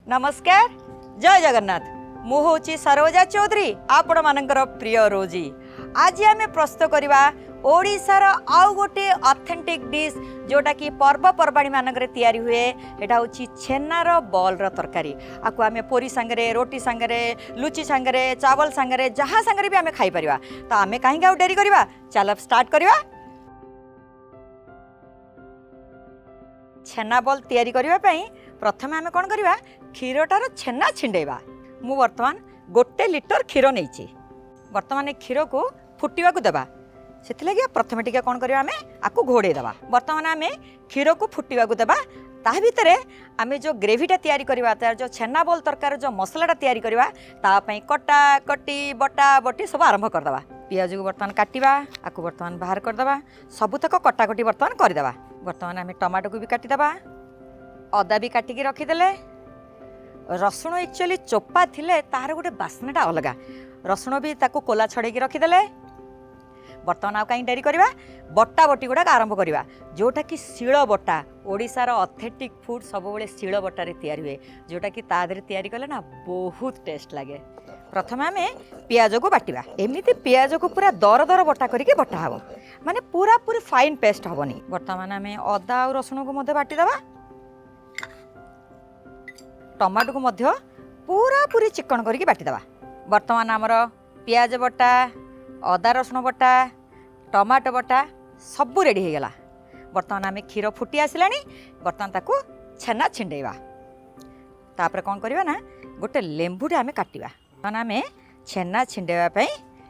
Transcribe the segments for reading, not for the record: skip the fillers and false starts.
नमस्कार जय जगन्नाथ मु होची सरोजा चौधरी आपण मानकर प्रिय रोजी। आज आम प्रस्तुत करवा ओडिशार आउ गोटे ऑथेंटिक डिश जोटा कि पर्वपर्वाणी मानक तैयारी हुए। एटा होची छेनार बॉल तरकारी। आकु आमे पोरी संगरे रोटी संगरे लुची संगरे चावल संगरे जहाँ संगरे भी आमे खाई परिवा। तो आमे कहीं का डेरी करवा चल स्टार्ट करवा। छेना बॉल तैयारी करने प्रथम आम कौन करवा क्षीरटार छेना छिंडेवा। मु वर्तमान गोटे लिटर क्षीर नहीं बर्तमान क्षीर को फुटवा देवा से प्रथम टी कौन करवा आम आपको घोड़े देवा। बर्तमान आम क्षीर को फुटवा देवा ता भितर आम जो ग्रेवीटा तैयारी करवा तार जो छेना बॉल तरकार जो मसलाटा तैयारी करवा तापाई कटा कटी बटा बटी सब आरंभ करदे। पियाज को बर्तमान काटिबा आपको बर्तमान बाहर करदे सबुतक कटाकटी बर्तमान करदे। बर्तमान आम टमाटो को भी काटिदेबा अदा भी काटिकी रखीदे। रसुण एक्चुअली चोपा थिले तार गोटे बास्नाटा अलगा रसुण भी ताको कोला छड़ेकी रखीदे। बर्तमान आउ कहीं डेरी करवा बटा बटी गुड़ाक आरंभ करवा जोटा कि शिल बटा ओडिशार ऑथेंटिक फूड सब बेले शिल बटारे तैयारी हुए जोटा कि तादरे तैयारी कले ना बहुत टेस्ट लगे। प्रथम आम पियाज को बाटिबा एमती पियाज को पूरा दर दर बटा करके बटा हम माने पूरा पूरी फाइन पेस्ट हेनी। बर्तमान आम अदा और रसुण को मध्य बाटिदेबा टमाटो को मध्य पूरा पूरी चिकन करके बाटिदेबा। बर्तमान आमर पियाज बटा अदा रसुण बटा टमाटो बटा सबू रेडी हो गला। बर्तमान आम क्षीर फुटी आसला बर्तमान ताकू छेना छिंडेवा तापर कौन करवा ना गोटे लेंबूटे आम काटिबा। आम छेना छिंडेवा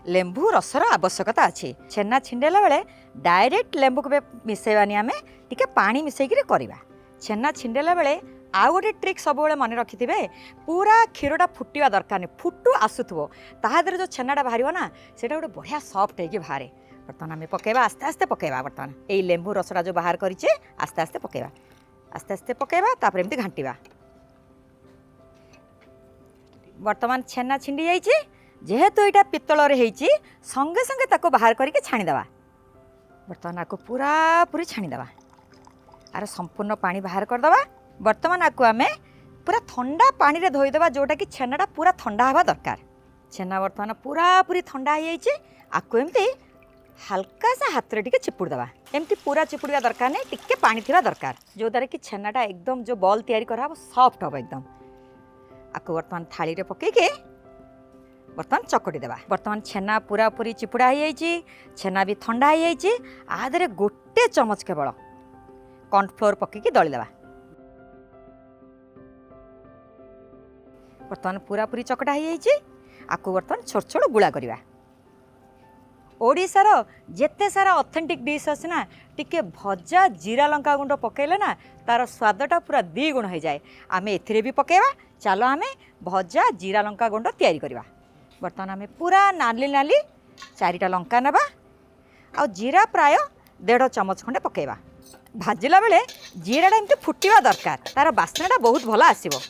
लेंबू रसर आवश्यकता अच्छी। छेना छिंडेला बेले डायरेक्ट लेंबू को मिसेबानी आम टिके पानी मिसेकी करवा। छेना छिंडेला बेले आउ गोटे ट्रिक सब मन रखि थे पूरा क्षीरटा फुटवा दरकार नहीं फुटू आसुथो तादर जो छेनाटा बाहर ना सेटा गोटे बढ़िया सफ्ट होगी बाहर। बर्तमान आम पकेबा आस्ते आस्ते पकेबा बर्तमान यही लेंबू रसटा जो बाहर करें आस्ते आस्ते पकेबा आस्ते आस्ते पकेबा तापर एमती घांटिबा। बर्तमान छेना छिंडी जाइए जेहेतु यहाँ पित्तल संगे संगे ताको बाहर करके छाणीदेवा। बर्तमान आपको पूरा पूरी छाणीदेवा आर संपूर्ण पानी बाहर करदे। बर्तमान आपको आम पूरा ठंडा पानी रे धोईदेवा जोटा कि छेनाटा पूरा ठंडा हवा दरकार। छेना बर्तमान पूरा पूरी ठंडा हो जाइए आपको एमती हल्का सा हाथ रे टिके चिपुड़देवा। एमती पूरा चिपुड़ा दरकार नहीं टिके पानी थिबा दरकार जो द्वारा कि छेनाटा एकदम जो बॉल तैयारी करा सॉफ्ट हम एकदम। आपको बर्तमान थाली रे पकेके बर्तमान चकटी देवा। बर्तमान छेना पूरा पूरी चिपुड़ा हो जाइए छेना भी ठंडा हो जाइए आधे गोटे चमच केवल कॉर्नफ्लोर पकेकी दलीदेवा। बर्तमान पूरा पूरी चकटा हो जाइए आपको बर्तमान छोट छोट गुला करवा। ओडिशार जेते सारा ऑथेंटिक डिश अच्छे ना टिके भजा जीरा लंका गुंड पकेले ना तार स्वादटा पूरा द्विगुण हो जाए। आम एथिरे भी पकेबा चलो आम भजा जीरा लंका गुंड तैयारी करवा। बर्तमान आम पूरा नाली नाली 4टा लंका नेबा आ जीरा प्राय 1.5 चमच खंडे पकेबा। भाजिला बेले जीराटा एमती फुटवा दरकार तार बास्नाटा बहुत भल आसीबो।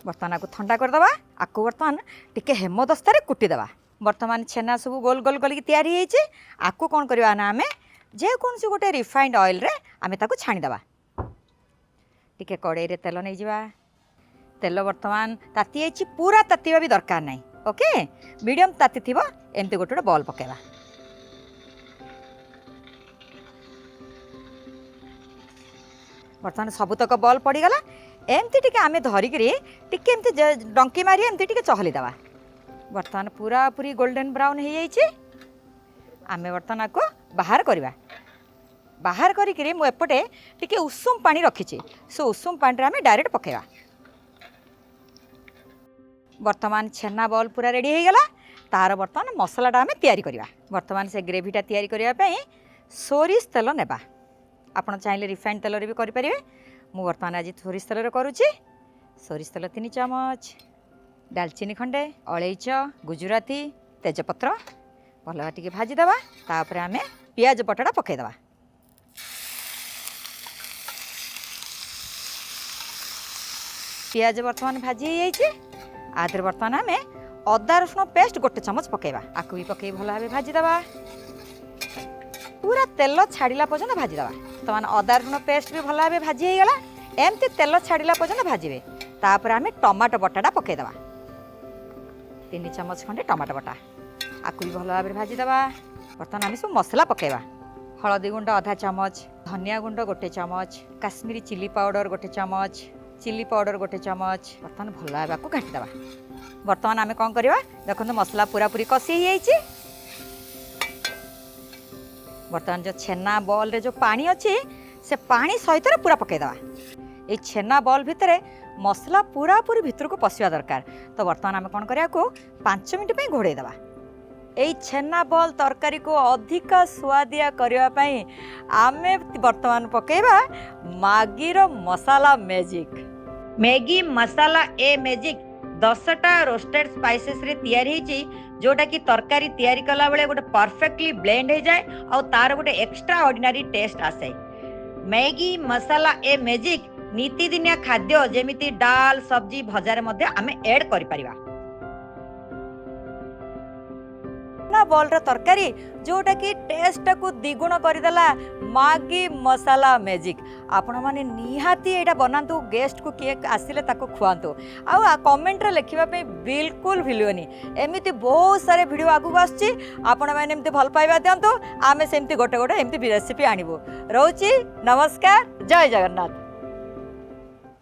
बर्तमान आपको ठंडा करदे आपको बर्तमान टिके हेमदस्तारे कुटिदेवा। बर्तमान छेना सब गोल गोल गल तैयारी होइए आपको कौन करवा ना आम जेकोसी गोटे रिफाइंड ऑयल रे आम ताको छाणीदेवा। टिके कड़ाई रे तेल नहीं जावा तेल बर्तमान ताती जाइए पूरा तातीबा भी दरकार नहीं ओके मीडियम ताती थी एमती गोटे गोटे बॉल पकेबा। बर्तमान सबुतक बॉल पड़गला एमती टिके आम धरिकी टिके एमती डंकी मारी एमती टिके चहलीदेवा। बर्तमान पूरा पूरी गोल्डन ब्राउन हो जाइए आम बर्तमान आपको बाहर करवा। बाहर करी मुझे टिके उषुम पानी रखी सो उषुम पानी आम डायरेक्ट पकेबा। बर्तमान छेना बॉल पूरा रेडी हो गला तार बर्तमान मसलाटा आम तैयारी करवा। बर्तमान से ग्रेवीटा तैयारी करने सोरिष तेल नेबा आपड़ चाहिए रिफाइंड तेल भी करें। मु बर्तमान आज सोरिष तेल करुच्ची सोरिष तेल 3 चमच डालचीनी खंडे अलैच गुजराती तेजपत्र भल टिके भाजीदेवा। तापर आम पियाज बटाटा पकईदेवा। पियाज बर्तमान भाजी हो जाइए आधे बर्तमान आम अदा रसुण पेस्ट 1 चमच पकेबा आपको भी पकई भल भाव भाजीदेवा। पूरा तेल छाड़ा पर्यटन भाजीदेवा। बर्तमान अदा रसुण पेस्ट भी भल भाव भाजी होगला एमती तेल छाड़ा पर्यटन भाजबे। तापर आम टमाटो बटाटा पकईदे 3 चमच खंडे टमाटो बटा आकु भी भल भाव में भाजीदे। बर्तमान आम सब मसला पकईवा। हलदी गुंड आधा चामच, धनिया गुंड 1 चामच, काश्मीरी चिली पाउडर 1 चामच, चिली पाउडर 1 चामच। बर्तमान भल भाव को घाटीदे। बर्तमान आम कौन करवा देखो मसला पूरा पूरी कषि हो। बर्तमान जो छेना बॉल रे जो पानी अच्छी से पानी सहित पूरा पकईदे। ये छेना बॉल भितर मसला पूरा पूरी भितर को पशिया दरकार। तो बर्तमान आम कौन करिया को 5 मिनट पे घोड़े देवा। यही छेना बॉल तरकारी को अधिक स्वादिया करने आमे बर्तमान पकेबा मैगी रो मसाला मैजिक। मैगी मसाला ए मैजिक 10टा रोस्टेड स्पाइसेस रे तैयारी होची, जोटा कि तरकारी तैयारी कला बेले गोटे परफेक्टली ब्लेंड हो जाए और तार गोटे एक्स्ट्रा ऑर्डिनरी टेस्ट आसे। मैगी मसाला ए मैजिक नीतिदिनिया खाद्य जेमिति डाल सब्जी भजार मध्य आमे ऐड करि परिबा। ना बॉल रो तरकारी जोटा कि टेस्ट को द्विगुण करदेला मैगी मसाला मैजिक। आपण माने निहाती एटा बनातु, गेस्ट को किए आसिले ताको खुआंतु आ कमेंट रे लिखिबा पे बिल्कुल भिलुनी। एमिति बहुत सारे वीडियो आगु आछी, आपण माने एमिति भल पाइबा दियंतु। आमे सेमति गोटे गोटे एमिति रेसिपी आनिबो। रहउची नमस्कार, जय जगन्नाथ।